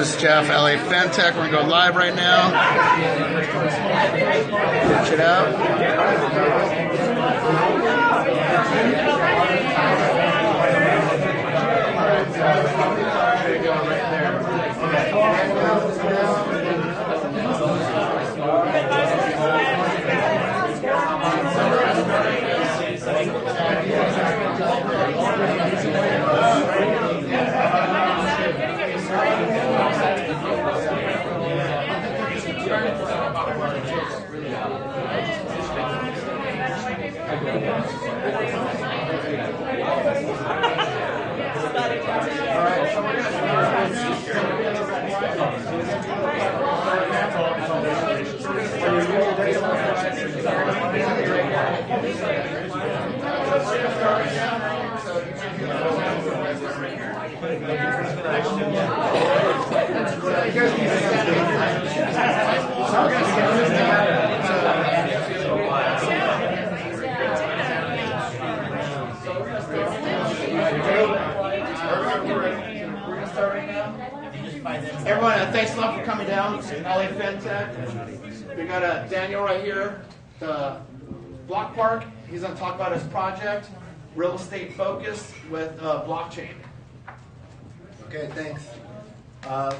This is Jeff, LA Fintech. We're going to go live right now. Check it out. Everyone, thanks a lot for coming down. LA Fintech. We got Daniel right here, Block Park. He's going to talk about his project, real estate focused with blockchain. Okay, thanks.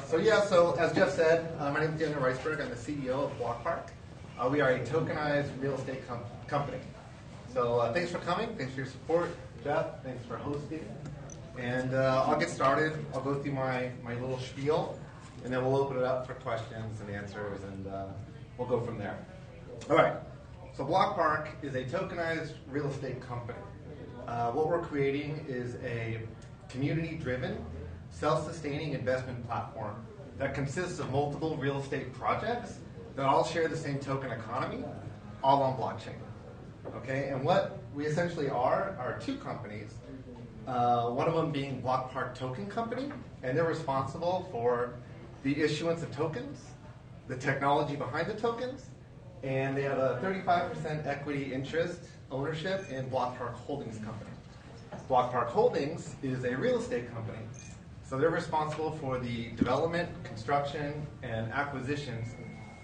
So as Jeff said, my name is Daniel Reisberg. I'm the CEO of Block Park. We are a tokenized real estate company. So thanks for coming. Thanks for your support. Jeff, thanks for hosting. And I'll get started. I'll go through my little spiel, and then we'll open it up for questions and answers, and we'll go from there. All right. So Block Park is a tokenized real estate company. What we're creating is a community-driven, self-sustaining investment platform that consists of multiple real estate projects that all share the same token economy, all on blockchain. Okay, and what we essentially are two companies. One of them being Block Park Token Company, and they're responsible for the issuance of tokens, the technology behind the tokens, and they have a 35% equity interest ownership in Block Park Holdings Company. Block Park Holdings is a real estate company, so they're responsible for the development, construction, and acquisitions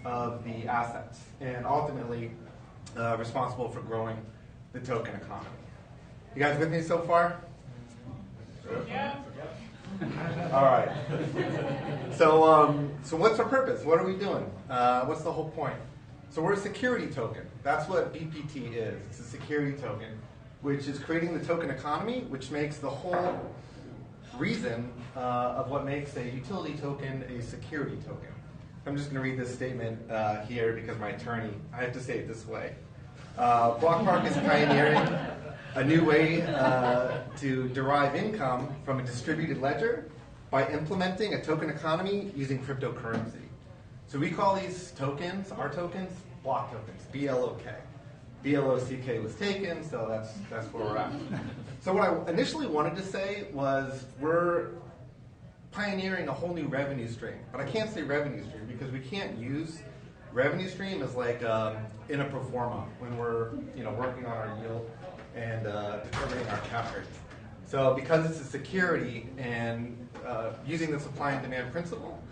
of the assets, and ultimately responsible for growing the token economy. You guys with me so far? Yeah. All right. So what's our purpose? What are we doing? What's the whole point? So we're a security token. That's what BPT is. It's a security token, which is creating the token economy, which makes the whole reason of what makes a utility token a security token. I'm just going to read this statement here because my attorney, I have to say it this way. Block Park is pioneering a new way to derive income from a distributed ledger by implementing a token economy using cryptocurrency. So we call these tokens, our tokens, block tokens, BLOK. BLOCK was taken, so that's where we're at. So what I initially wanted to say was we're pioneering a whole new revenue stream. But I can't say revenue stream because we can't use revenue stream as like in a pro forma when we're working on our yield and determining our cap rate. So because it's a security and using the supply and demand principle,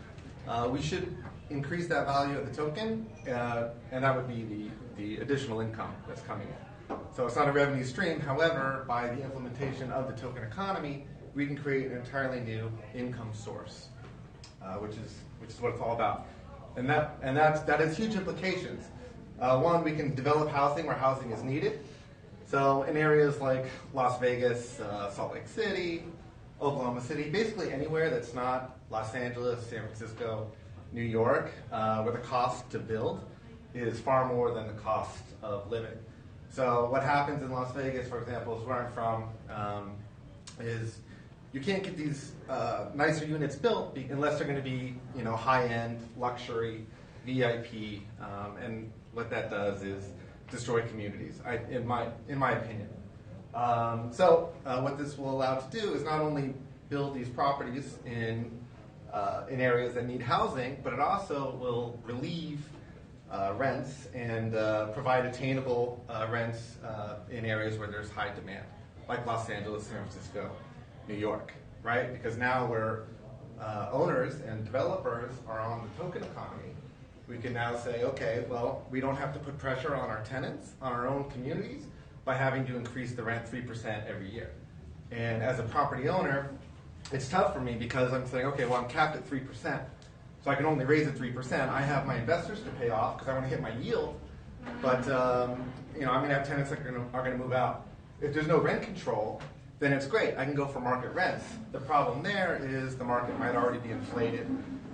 we should increase that value of the token, and that would be the additional income that's coming in. So it's not a revenue stream. However, by the implementation of the token economy, we can create an entirely new income source, which is what it's all about. And that has huge implications. One, we can develop housing where housing is needed. So in areas like Las Vegas, Salt Lake City, Oklahoma City, basically anywhere that's not Los Angeles, San Francisco, New York, where the cost to build is far more than the cost of living. So what happens in Las Vegas, for example, is where I'm from, is you can't get these nicer units built unless they're going to be, high-end, luxury, VIP, and what that does is destroy communities, in my opinion. So what this will allow to do is not only build these properties in areas that need housing, but it also will relieve rents and provide attainable rents in areas where there's high demand, like Los Angeles, San Francisco, New York, right? Because now we're owners and developers are on the token economy, we can now say, okay, well, we don't have to put pressure on our tenants, on our own communities, by having to increase the rent 3% every year. And as a property owner, it's tough for me because I'm saying, okay, well, I'm capped at 3%, so I can only raise it 3%. I have my investors to pay off because I want to hit my yield, but I'm going to have tenants that are going to move out. If there's no rent control, then it's great. I can go for market rents. The problem there is the market might already be inflated.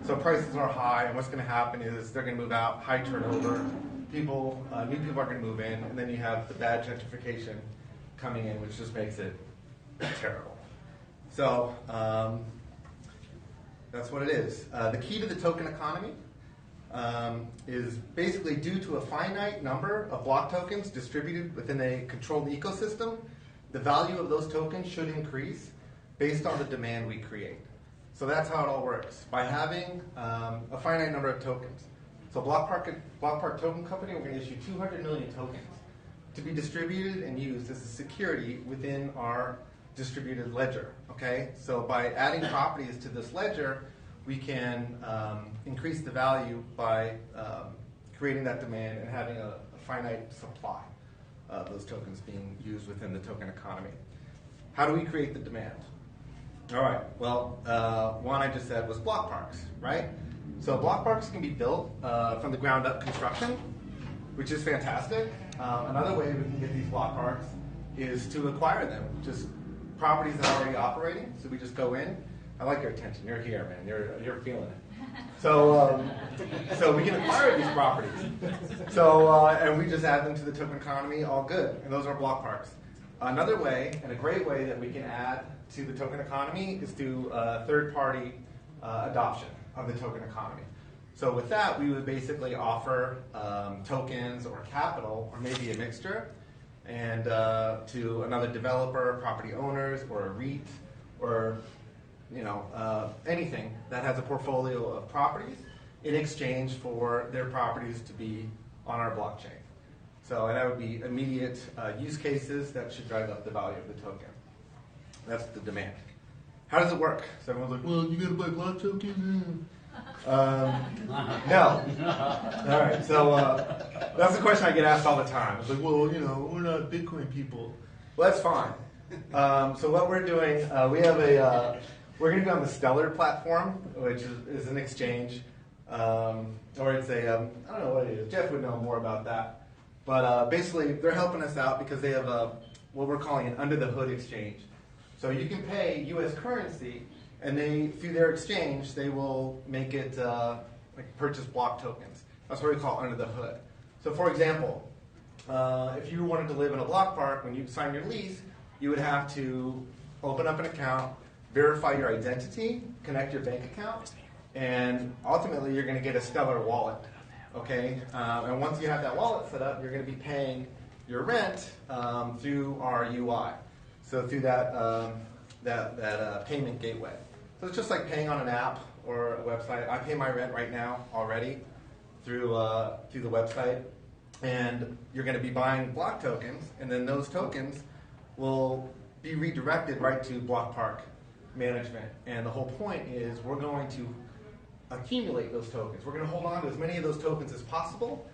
So prices are high, and what's going to happen is they're going to move out, high turnover, new people are going to move in, and then you have the bad gentrification coming in, which just makes it terrible. So that's what it is. The key to the token economy is basically due to a finite number of block tokens distributed within a controlled ecosystem, the value of those tokens should increase based on the demand we create. So that's how it all works. By having a finite number of tokens. So Block Park Token Company, we're going to issue 200 million tokens to be distributed and used as a security within our distributed ledger. Okay? So by adding properties to this ledger, we can increase the value by creating that demand and having a finite supply of those tokens being used within the token economy. How do we create the demand? All right, well, one I just said was block parks, right? So block parks can be built from the ground up construction, which is fantastic. Another way we can get these block parks is to acquire them, just properties that are already operating. So we just go in. I like your attention. You're here, man. You're feeling it. So we can acquire these properties. So and we just add them to the token economy. All good. And those are block parks. Another way, and a great way that we can add to the token economy, is through third-party adoption of the token economy. So with that, we would basically offer tokens or capital, or maybe a mixture, and to another developer, property owners, or a REIT, or anything that has a portfolio of properties in exchange for their properties to be on our blockchain. So, and that would be immediate use cases that should drive up the value of the token. That's the demand. How does it work? So everyone's like, well, you got to buy block tokens? No. All right, so that's the question I get asked all the time. It's like, well, we're not Bitcoin people. Well, that's fine. So what we're doing, we have we're going to be on the Stellar platform, which is an exchange, or it's I don't know what it is. Jeff would know more about that. But basically, they're helping us out because they have what we're calling an under-the-hood exchange. So you can pay U.S. currency, and through their exchange, they will make it purchase block tokens. That's what we call under the hood. So for example, if you wanted to live in a block park, when you sign your lease, you would have to open up an account, verify your identity, connect your bank account, and ultimately you're going to get a Stellar wallet. Okay, and once you have that wallet set up, you're going to be paying your rent through our UI. So through that payment gateway. So it's just like paying on an app or a website. I pay my rent right now already through the website, and you're going to be buying block tokens, and then those tokens will be redirected right to Block Park management. And the whole point is we're going to accumulate those tokens. We're going to hold on to as many of those tokens as possible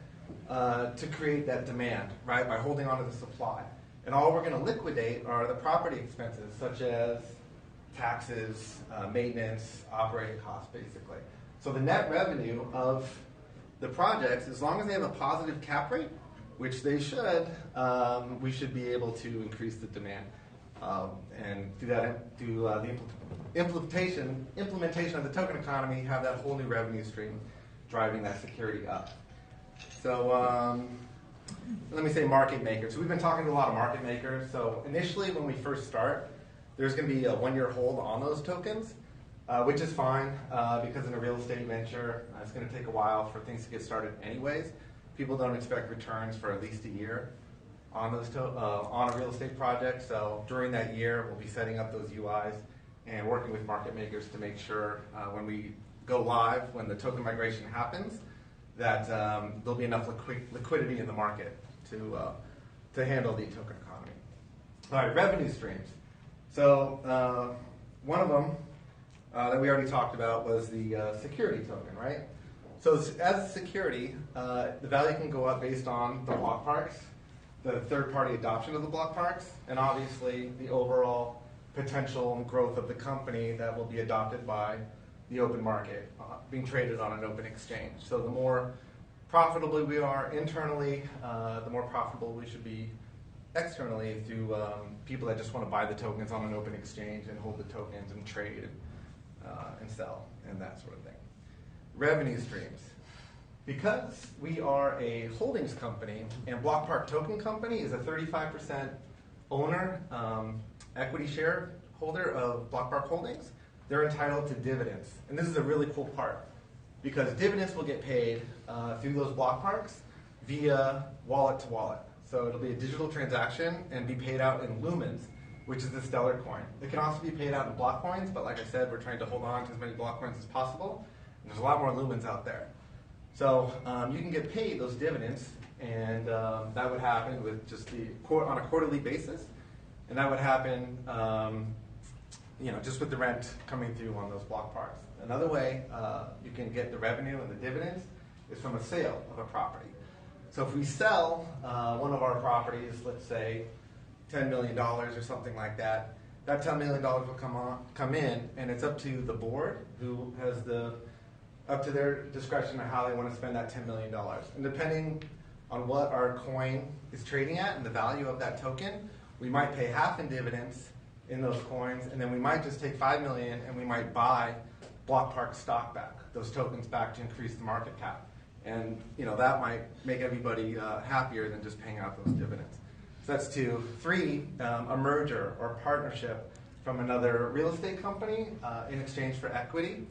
to create that demand, right, by holding on to the supply. And all we're going to liquidate are the property expenses, such as taxes, maintenance, operating costs, basically. So the net revenue of the projects, as long as they have a positive cap rate, which they should, we should be able to increase the demand. And through the implementation of the token economy, have that whole new revenue stream driving that security up. So let me say market makers. So we've been talking to a lot of market makers. So initially when we first start, there's going to be a 1-year hold on those tokens, which is fine because in a real estate venture, it's going to take a while for things to get started anyways. People don't expect returns for at least a year on those on a real estate project. So during that year, we'll be setting up those UIs and working with market makers to make sure when we go live, when the token migration happens, that there'll be enough liquidity in the market to handle the token economy. All right, revenue streams. So one of them that we already talked about was the security token, right? So as security, the value can go up based on the block parks, the third-party adoption of the block parks, and obviously the overall potential and growth of the company that will be adopted by the open market, being traded on an open exchange. So the more profitable we are internally, the more profitable we should be externally through people that just want to buy the tokens on an open exchange and hold the tokens and trade and sell and that sort of thing. Revenue streams. Because we are a holdings company and Block Park Token Company is a 35% owner, equity shareholder of Block Park Holdings, they're entitled to dividends. And this is a really cool part because dividends will get paid through those block parks via wallet to wallet. So it'll be a digital transaction and be paid out in lumens, which is the Stellar coin. It can also be paid out in block coins, but like I said, we're trying to hold on to as many block coins as possible. And there's a lot more lumens out there. So you can get paid those dividends, and that would happen with just on a quarterly basis, and that would happen just with the rent coming through on those block parks. Another way you can get the revenue and the dividends is from a sale of a property. So if we sell one of our properties, let's say $10 million or something like that, that $10 million will come in, and it's up to the board who has up to their discretion of how they want to spend that $10 million. And depending on what our coin is trading at and the value of that token, we might pay half in dividends in those coins, and then we might just take $5 million and we might buy Block Park stock back, those tokens back to increase the market cap. And that might make everybody happier than just paying out those dividends. So that's 2. 3, a merger or partnership from another real estate company in exchange for equity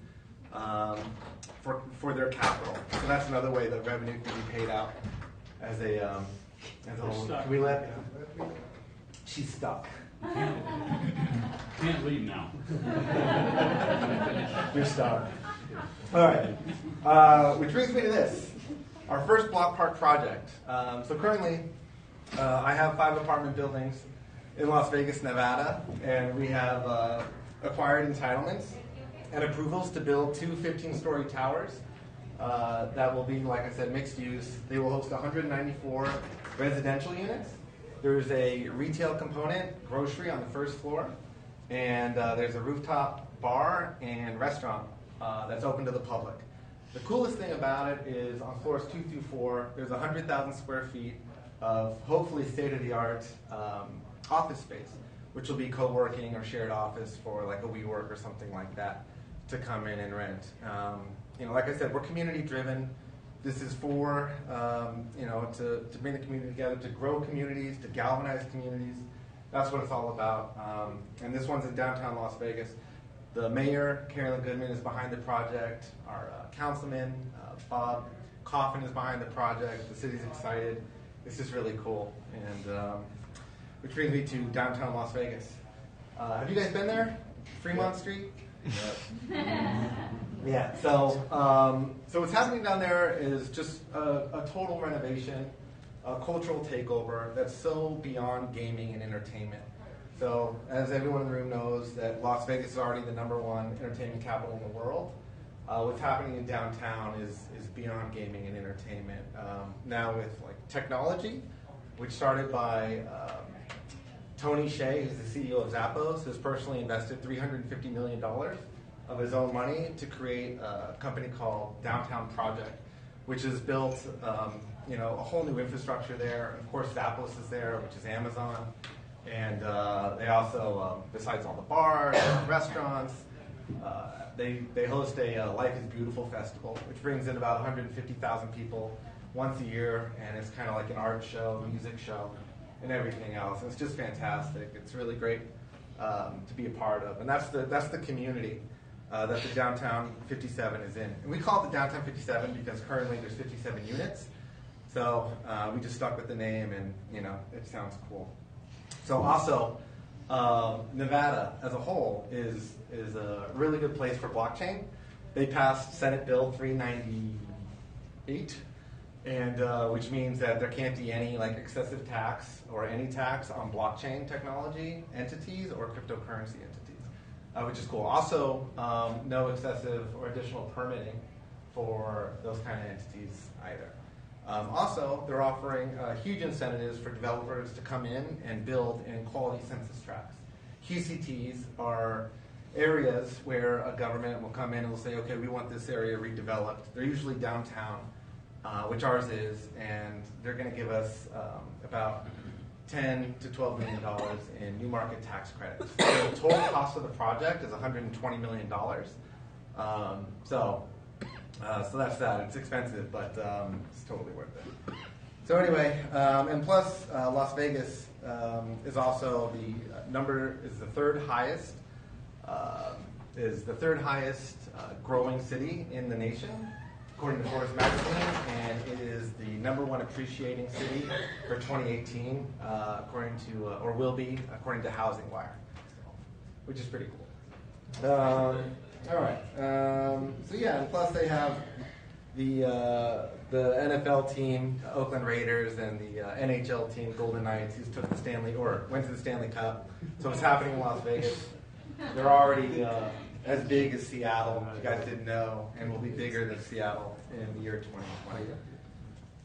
for their capital. So that's another way that revenue can be paid out as a whole. Can we let? She's stuck. Can't leave now. You're stuck. All right. Which brings me to this. Our first Block Park project. So currently, I have 5 apartment buildings in Las Vegas, Nevada, and we have acquired entitlements and approvals to build 2 15-story towers that will be, like I said, mixed use. They will host 194 residential units. There's a retail component, grocery on the first floor, and there's a rooftop bar and restaurant that's open to the public. The coolest thing about it is on floors 2 through 4, there's 100,000 square feet of hopefully state-of-the-art office space, which will be co-working or shared office for like a WeWork or something like that to come in and rent. Like I said, we're community-driven. This is for, to bring the community together, to grow communities, to galvanize communities. That's what it's all about. And this one's in downtown Las Vegas. The mayor, Carolyn Goodman, is behind the project. Our councilman, Bob Coffin, is behind the project. The city's excited. It's just really cool. And which brings me to downtown Las Vegas. Have you guys been there? Fremont Street? Yeah. So what's happening down there is just a total renovation, a cultural takeover that's so beyond gaming and entertainment. So as everyone in the room knows, that Las Vegas is already the #1 entertainment capital in the world. What's happening in downtown is beyond gaming and entertainment. Now with like technology, which started by Tony Hsieh, who's the CEO of Zappos, has personally invested $350 million of his own money to create a company called Downtown Project, which has built a whole new infrastructure there. Of course, Zappos is there, which is Amazon. And they also, besides all the bars, restaurants, they host a Life is Beautiful festival, which brings in about 150,000 people once a year, and it's kind of like an art show, music show, and everything else. And it's just fantastic. It's really great to be a part of, and that's the community that the Downtown 57 is in. And we call it the Downtown 57 because currently there's 57 units. So we just stuck with the name, and it sounds cool. So also, Nevada as a whole is a really good place for blockchain. They passed Senate Bill 398, and which means that there can't be any like excessive tax or any tax on blockchain technology entities or cryptocurrency entities. which is cool. Also, no excessive or additional permitting for those kind of entities either. Also, they're offering huge incentives for developers to come in and build in quality census tracts. QCTs are areas where a government will come in and will say, okay, we want this area redeveloped. They're usually downtown, which ours is, and they're going to give us about $10 to $12 million in new market tax credits. The total cost of the project is $120 million. So that's that. It's expensive, but it's totally worth it. So anyway, and plus Las Vegas is also the third highest growing city in the nation, according to Forbes magazine, and it is the #1 appreciating city for 2018, or will be according to Housing Wire, which is pretty cool. All right. So yeah, and plus they have the NFL team, Oakland Raiders, and the NHL team, Golden Knights, who went to the Stanley Cup. So what's happening in Las Vegas? They're already as big as Seattle, if you guys didn't know, and will be bigger than Seattle in the year 2020.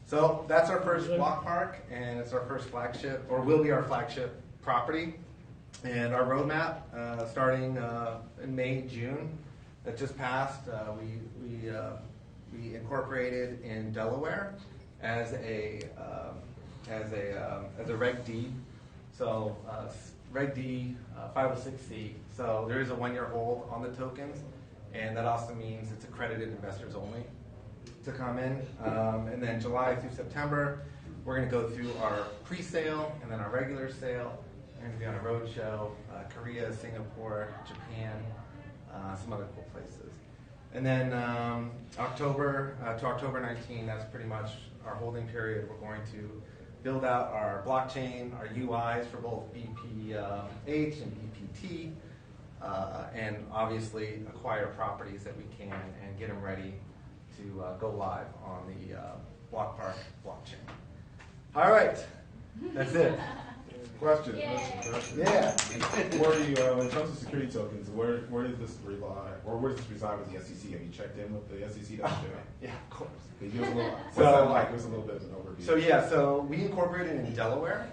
So that's our first block park, and it's our first flagship, or will be our flagship property. And our roadmap, starting in May, June, that just passed, we incorporated in Delaware as a Reg D. So Reg D, 506C. So there is a 1-year hold on the tokens, and that also means it's accredited investors only to come in. And then July through September, we're going to go through our pre-sale and then our regular sale. We're going to be on a road show, Korea, Singapore, Japan, some other cool places. And then October to October 19, that's pretty much our holding period. We're going to build out our blockchain, our UIs for both BPH and BPT, and obviously acquire properties that we can and get them ready to go live on the Block Park blockchain. All right, that's it. Question. Yeah. Where do you, in terms of security tokens, where does this rely, or where does this reside with the SEC? Have you checked in with the SEC? Yeah, of course. Can you give us a little, what's that like? Give us a little bit of an overview. So we incorporated in Delaware.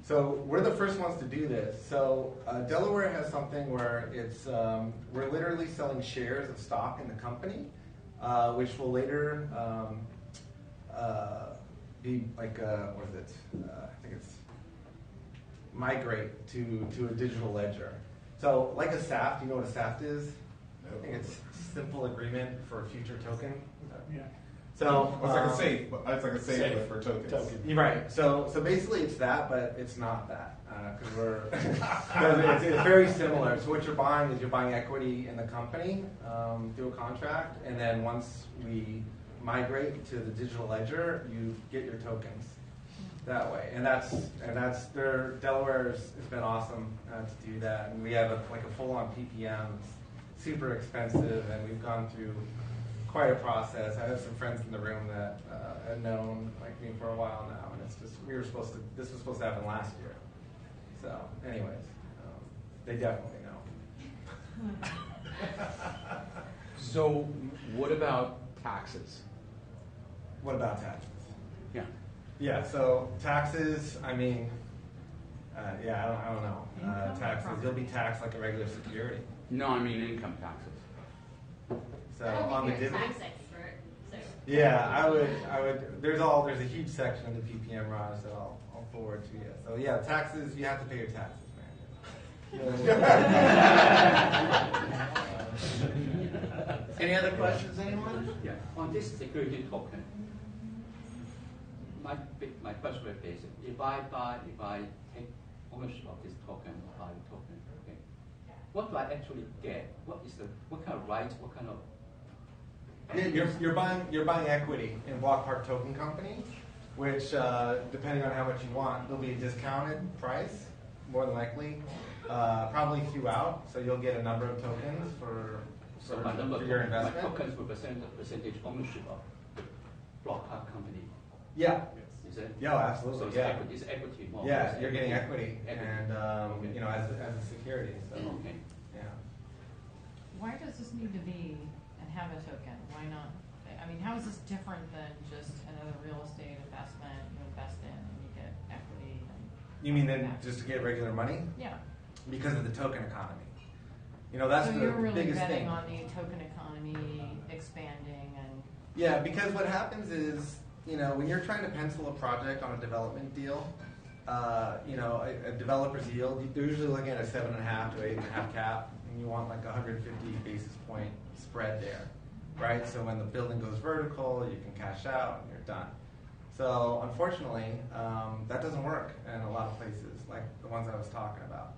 So we're the first ones to do this. So Delaware has something where it's we're literally selling shares of stock in the company, which will later be like what is it? I think it's migrate to a digital ledger. So like a SAFT, you know what a SAFT is? I think it's simple agreement for a future token. Yeah. So it's like a safe, but it's like a safe but for tokens. You're right. So basically it's that, but it's not that because it's very similar. So what you're buying is you're buying equity in the company through a contract, and then once we migrate to the digital ledger, you get your tokens that way. And that's Delaware has been awesome to do that, and we have a full-on PPM, super expensive, and we've gone through quite a process. I have some friends in the room that have known me for a while now, and it's just this was supposed to happen last year. So, anyways, they definitely know. So, what about taxes? What about taxes? Yeah. Yeah. So taxes. I mean, I don't know. Taxes. You'll be taxed like a regular security. No, I mean income taxes. So I don't on the think you're a dividends. tax expert, so. Yeah, I would. There's a huge section of the PPM, Raj, that I'll forward to you. So yeah, taxes. You have to pay your taxes, man. Any other questions, anyone? Yeah. On this security token, my question is basic. If I take ownership of this token, buy the token, okay, what do I actually get? What kind of rights? What kind of? Yeah, you're buying equity in Block Park Token Company, which depending on how much you want, there'll be a discounted price, more than likely, probably throughout. So you'll get a number of tokens for your investment. My tokens represent the percentage ownership of the Block Park company. Yeah. Is it? Yeah, absolutely. So it's yeah. equity, it's equity more. Yeah, you're getting equity, Equity. and Okay. as a security. So Okay. yeah. why does this need to be and have a token? Why not? I mean, how is this different than just another real estate investment you invest in and you get equity? You mean then just to get regular money? Yeah. Because of the token economy. You know, that's so the you're really biggest betting thing. on the token economy expanding and. Yeah, because what happens is, you know, when you're trying to pencil a project on a development deal, you know, a developer's yield, they're usually looking at a 7.5 to 8.5 cap, and you want like 150 basis point spread there, right? So when the building goes vertical, you can cash out and you're done. So unfortunately, that doesn't work in a lot of places, like the ones I was talking about.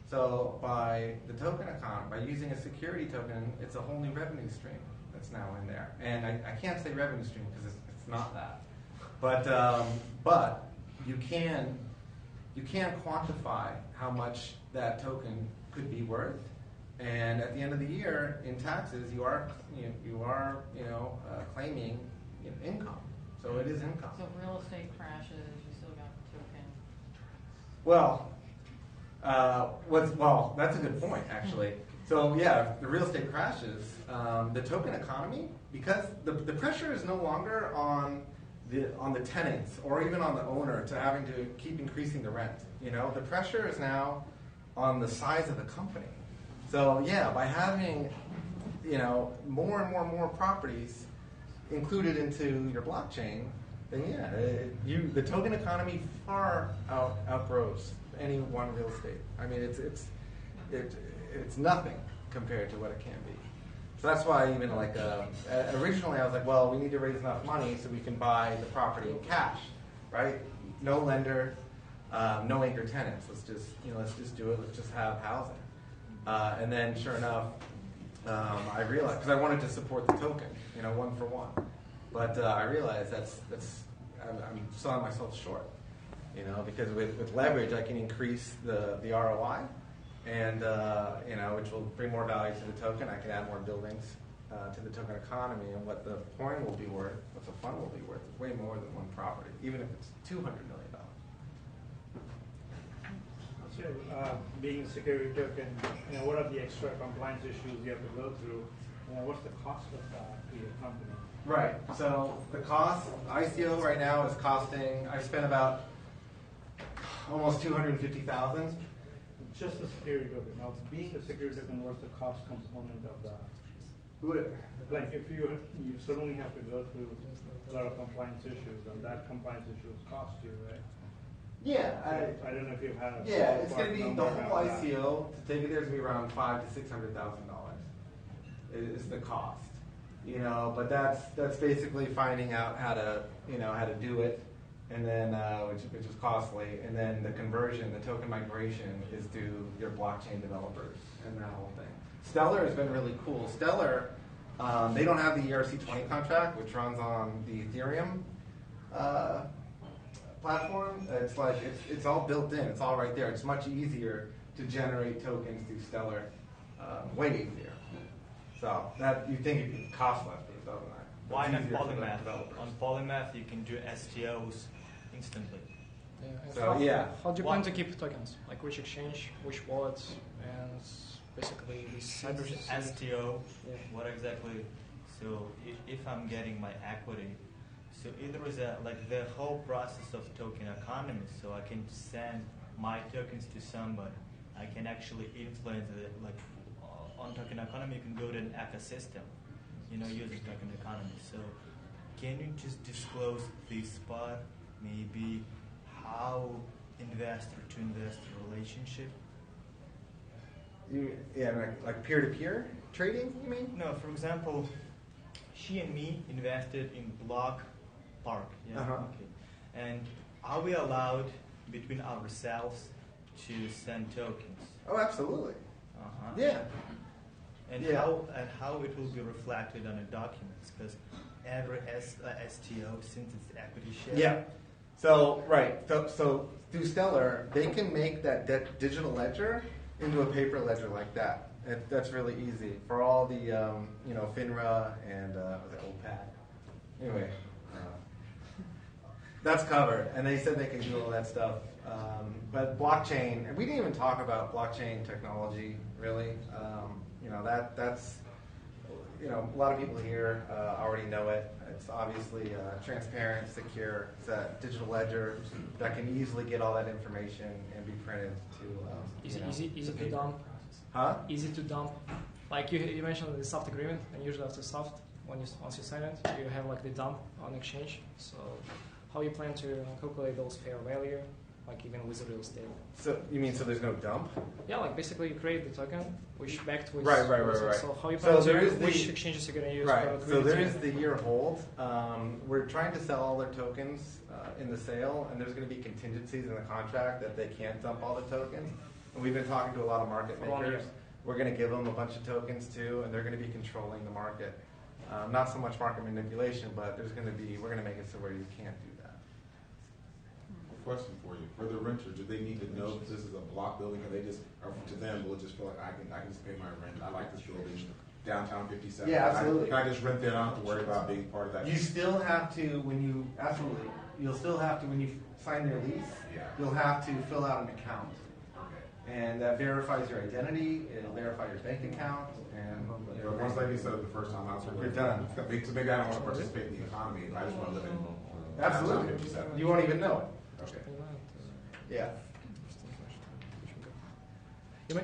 So by the token economy, by using a security token, it's a whole new revenue stream that's now in there. And I can't say revenue stream because it's not that. But you can quantify how much that token could be worth. And at the end of the year, in taxes, you are claiming income. So it is income. So if real estate crashes, you still got the token. Well, that's a good point, actually. So yeah, if the real estate crashes, the token economy, because the pressure is no longer on the tenants or even on the owner to having to keep increasing the rent. You know, the pressure is now on the size of the company. So yeah, by having, you know, more and more properties included into your blockchain, then yeah, the token economy far outgrows any one real estate. I mean, it's nothing compared to what it can be. So that's why even like originally I was like, well, we need to raise enough money so we can buy the property in cash, right? No lender, no anchor tenants. Let's just do it. Let's just have housing. And then sure enough, I realized, because I wanted to support the token, you know, one for one. But I realized I'm selling myself short, you know, because with leverage I can increase the ROI, and you know, which will bring more value to the token. I can add more buildings to the token economy, and what the coin will be worth, what the fund will be worth, is way more than one property, even if it's $200 million. So, being a security token, you know, what are the extra compliance issues you have to go through? You know, what's the cost of that to your company? Right. So the cost, ICO right now is costing, I spent about almost $250,000. Just the security token. Now, being a security token, what's the cost component of that? Like if you suddenly have to go through a lot of compliance issues, and that compliance issues cost you, right? Yeah. So I don't know if you've had a it's going to be the whole ICO. To take it there is going to be around $500,000 to $600,000 is the cost. You know, but that's basically finding out how to do it, and then which is costly, and then the conversion, the token migration, is to your blockchain developers and that whole thing. Stellar has been really cool. Stellar, they don't have the ERC20 contract, which runs on the Ethereum platform. It's like it's all built in. It's all right there. It's much easier to generate tokens through Stellar, way easier. So that you think it could cost less, but it doesn't. Why not Polymath? On Polymath, you can do STOs instantly. Yeah, how do you plan to keep tokens? Like which exchange, which wallets, and basically this STO, what exactly? So if I'm getting my equity, so either is like the whole process of token economy, so I can send my tokens to somebody. I can actually influence it, like on token economy, you can build an ecosystem, you know, using token economy. So can you just disclose this part, maybe how investor-to-investor relationship? Like peer-to-peer trading, you mean? No, for example, she and me invested in Block Park. Yeah, okay. And are we allowed between ourselves to send tokens? Oh, absolutely. Uh-huh. Yeah. And how it will be reflected on the documents, because every STO, since it's equity share. Yeah. So right. So through Stellar, they can make that digital ledger into a paper ledger like that. That's really easy for all the FINRA and OPAC. Anyway, that's covered, and they said they can do all that stuff. But blockchain, and we didn't even talk about blockchain technology really. That's a lot of people here already know it. It's obviously transparent, secure. It's a digital ledger that can easily get all that information and be printed to. Easy to dump. Huh? Easy to dump. Like you mentioned the soft agreement, and usually after soft, once you sign it, you have like the dump on exchange. So how you plan to calculate those fair value, like even with the real estate? So you mean so there's no dump? Yeah, like basically you create the token, which backed with Right. So how you plan So there to is which exchanges you're going to use? Right. For So there liquidity? is the year hold. We're trying to sell all their tokens in the sale, and there's going to be contingencies in the contract that they can't dump all the tokens. And we've been talking to a lot of market For 1 year. makers. We're going to give them a bunch of tokens too, and they're going to be controlling the market. Not so much market manipulation, but we're going to make it so where you can't do that. Question for you: for the renter, do they need to know that this is a block building, or they just, or to them, will it just feel like I can just pay my rent? I like this building, downtown 57. Yeah, absolutely. Can I just rent there? I don't have to worry about being part of that. You still have to you'll still have to when you sign their lease. Yeah. You'll have to fill out an account. And that verifies your identity, it'll verify your bank account, and But once they set up the first time house, You're done. So maybe I don't want to participate in the economy. I just want to live in Absolutely. downtown 57. You won't even know Okay. it. Yeah.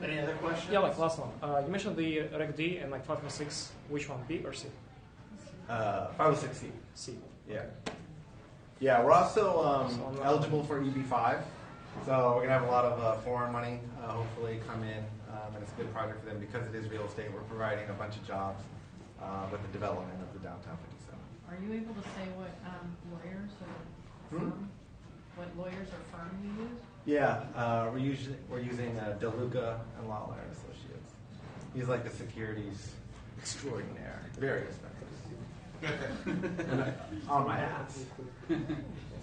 Any other questions? Yeah, like last one. You mentioned the Reg D and like 506. Which one, B or C? 506C. C. Yeah. Yeah, we're also eligible for EB5. So we're going to have a lot of foreign money hopefully come in. And it's a good project for them because it is real estate. We're providing a bunch of jobs with the development of the downtown 57. Are you able to say what lawyers or firm, what lawyers or firm you use? Yeah, we're using DeLuca and Lawler and Associates. He's like a securities extraordinaire, very expensive. On my ass.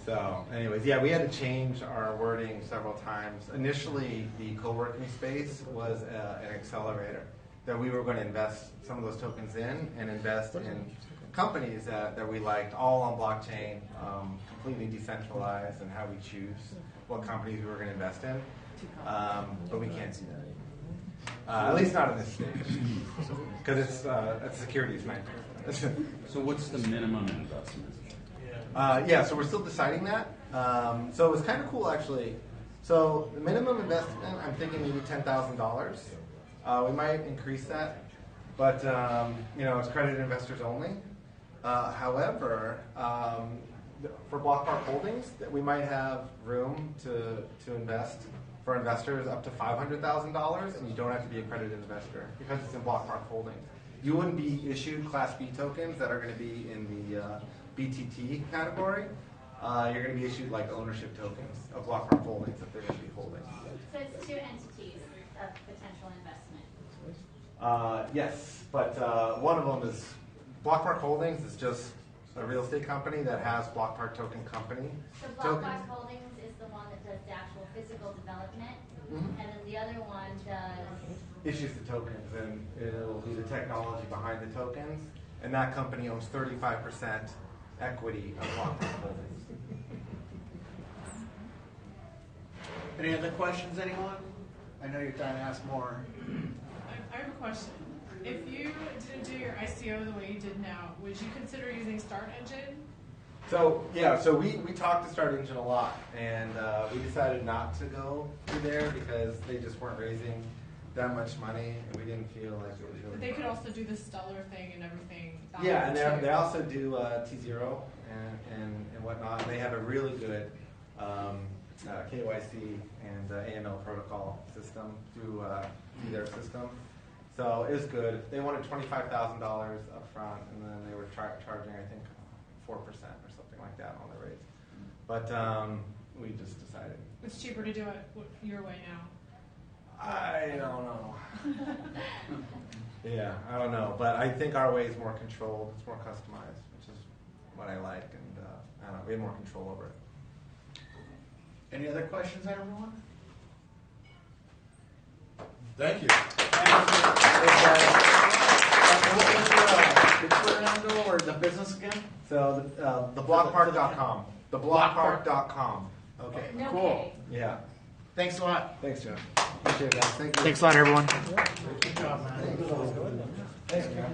So, anyways, yeah, we had to change our wording several times. Initially, the co-working space was an accelerator that we were going to invest some of those tokens in and invest in companies that we liked, all on blockchain, completely decentralized, and how we choose what companies we were going to invest in. But we can't do that. At least not in this stage, because it's a securities nightmare. So what's the minimum investment? Yeah, so we're still deciding that. So it was kind of cool, actually. So the minimum investment, I'm thinking maybe $10,000. We might increase that, but it's accredited investors only. However, for Block Park Holdings, that we might have room to invest for investors up to $500,000, and you don't have to be an accredited investor because it's in Block Park Holdings. You wouldn't be issued Class B tokens that are going to be in the BTT category. You're going to be issued like ownership tokens of Block Park Holdings that they're going to be holding. So it's two entities of potential investment. Yes, but one of them is Block Park Holdings is just a real estate company that has Block Park Token Company. So Block Park Holdings is the one that does the actual physical development, and then the other one does Issues the tokens, and it'll be the technology behind the tokens, and that company owns 35% equity of Block Park Holdings. Any other questions, anyone? I know you're trying to ask more. I have a question. If you didn't do your ICO the way you did now, would you consider using Start Engine? So yeah, so we talked to Start Engine a lot, and we decided not to go through there because they just weren't raising that much money, and we didn't feel like it was really. But they could fun. also do the Stellar thing and everything. Yeah, and they also do T0 and whatnot. And they have a really good KYC and AML protocol system through their system. So it was good. They wanted $25,000 up front, and then they were charging, I think, 4% or something like that on the rates. But we just decided. It's cheaper to do it your way now. I don't know. Yeah, I don't know. But I think our way is more controlled. It's more customized, which is what I like. And I don't know, we have more control over it. Any other questions, everyone? Thank you. What was your Twitter handle or the business again? So theblockpark.com. Theblockpark.com. Okay, no cool. K. Yeah. Thanks a lot. Thanks, Jeff. Appreciate it, guys. Thank you. Thanks a lot, everyone. Thanks, man.